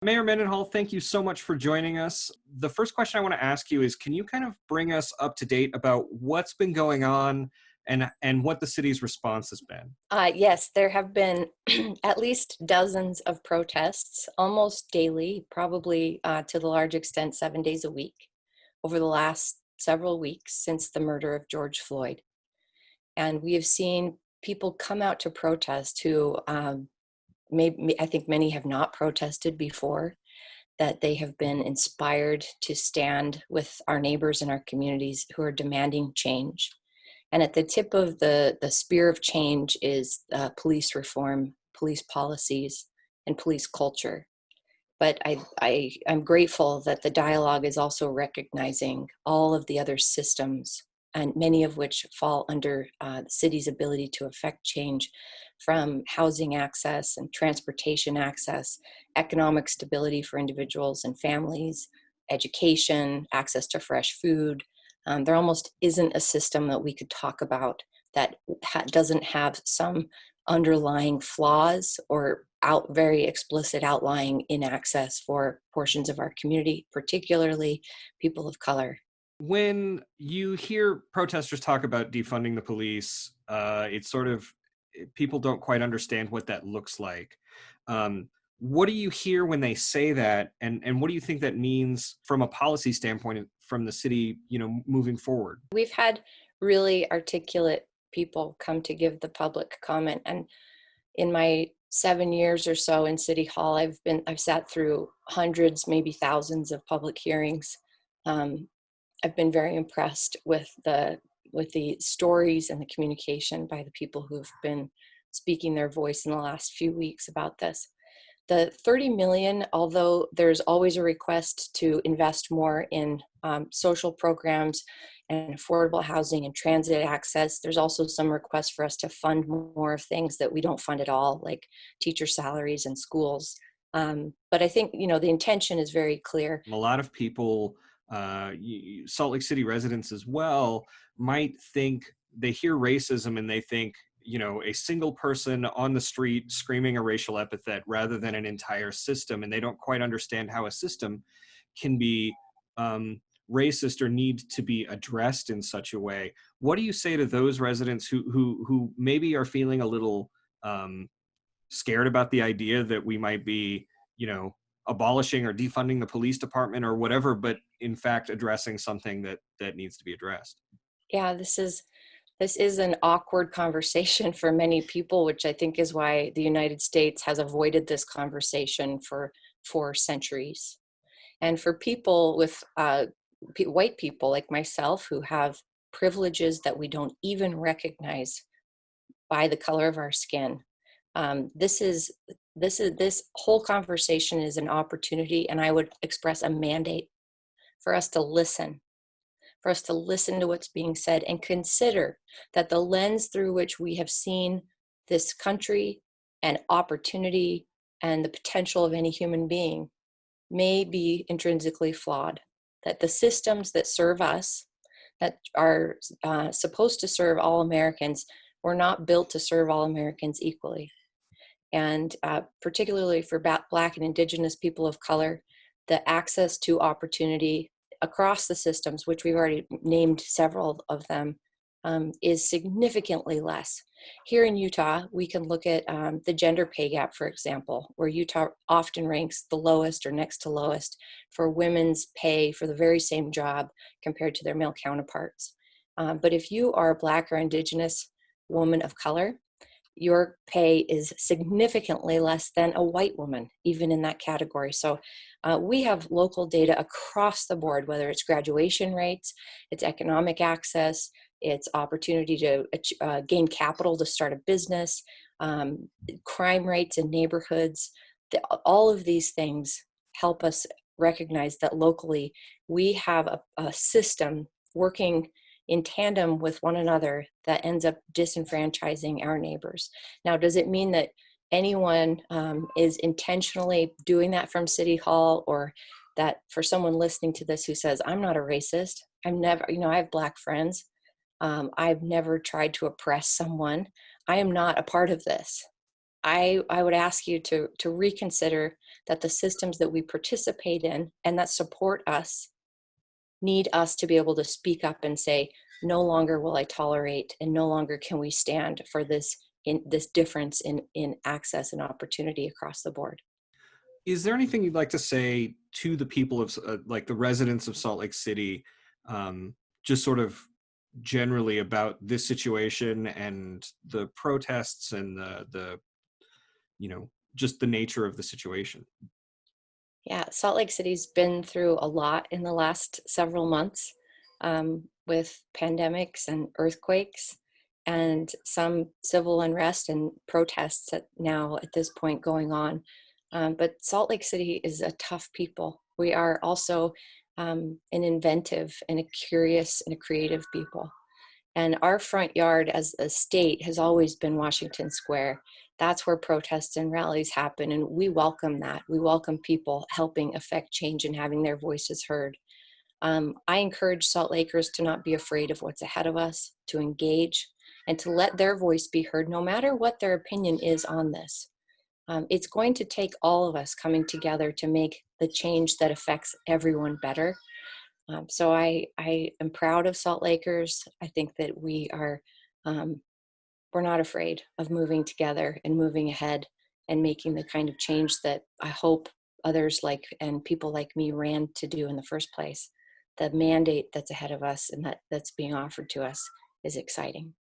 Mayor Mendenhall, thank you so much for joining us. The first question I want to ask you is, can you kind of bring us up to date about what's been going on and what the city's response has been? Yes, there have been at least dozens of protests almost daily, probably to the large extent 7 days a week over the last several weeks since the murder of George Floyd. And we have seen people come out to protest who maybe I think many have not protested before, that they have been inspired to stand with our neighbors in our communities who are demanding change. And at the tip of the spear of change is police reform, police policies, and police culture. But I'm grateful that the dialogue is also recognizing all of the other systems, and many of which fall under the city's ability to affect change, from housing access and transportation access, economic stability for individuals and families, education, access to fresh food. There almost isn't a system that we could talk about that doesn't have some underlying flaws or very explicit outlying inaccess for portions of our community, particularly people of color. When you hear protesters talk about defunding the police, it's sort of people don't quite understand what that looks like. What do you hear when they say that, and what do you think that means from a policy standpoint from the city, moving forward? We've had really articulate people come to give the public comment, and in my 7 years or so in City Hall, I've sat through hundreds, maybe thousands of public hearings. Um, I've been very impressed with the stories and the communication by the people who've been speaking their voice in the last few weeks about this. The 30 million, although there's always a request to invest more in social programs and affordable housing and transit access, there's also some requests for us to fund more of things that we don't fund at all, like teacher salaries and schools. But I think, the intention is very clear. A lot of people, Salt Lake City residents as well, might think they hear racism and they think, a single person on the street screaming a racial epithet rather than an entire system. And they don't quite understand how a system can be racist or need to be addressed in such a way. What do you say to those residents who maybe are feeling a little scared about the idea that we might be, abolishing or defunding the police department or whatever, but in fact addressing something that needs to be addressed? Yeah, this is an awkward conversation for many people, which I think is why the United States has avoided this conversation for centuries. And for people with white people like myself who have privileges that we don't even recognize by the color of our skin, this whole conversation is an opportunity, and I would express a mandate for us to listen, for us to listen to what's being said and consider that the lens through which we have seen this country and opportunity and the potential of any human being may be intrinsically flawed, that the systems that serve us, that are supposed to serve all Americans, were not built to serve all Americans equally. And particularly for Black and Indigenous people of color, the access to opportunity across the systems, which we've already named several of them, is significantly less. Here in Utah, we can look at the gender pay gap, for example, where Utah often ranks the lowest or next to lowest for women's pay for the very same job compared to their male counterparts. But if you are a Black or Indigenous woman of color, your pay is significantly less than a white woman, even in that category. So we have local data across the board, whether it's graduation rates, it's economic access, it's opportunity to gain capital to start a business, crime rates in neighborhoods. All of these things help us recognize that locally we have a system working in tandem with one another that ends up disenfranchising our neighbors. Now, does it mean that anyone is intentionally doing that from City Hall, or that for someone listening to this who says, I'm not a racist, I'm never, I have Black friends, I've never tried to oppress someone, I am not a part of this. I would ask you to reconsider that the systems that we participate in and that support us need us to be able to speak up and say, no longer will I tolerate, and no longer can we stand for this difference in access and opportunity across the board. Is there anything you'd like to say to the people of like the residents of Salt Lake City, just sort of generally about this situation and the protests and just the nature of the situation? Yeah, Salt Lake City's been through a lot in the last several months, with pandemics and earthquakes and some civil unrest and protests at this point going on. But Salt Lake City is a tough people. We are also an inventive and a curious and a creative people. And our front yard as a state has always been Washington Square. That's where protests and rallies happen. And we welcome that. We welcome people helping affect change and having their voices heard. I encourage Salt Lakers to not be afraid of what's ahead of us, to engage, and to let their voice be heard, no matter what their opinion is on this. It's going to take all of us coming together to make the change that affects everyone better. So I am proud of Salt Lakers. I think that um, we're not afraid of moving together and moving ahead and making the kind of change that I hope others like and people like me ran to do in the first place. The mandate that's ahead of us and that's being offered to us is exciting.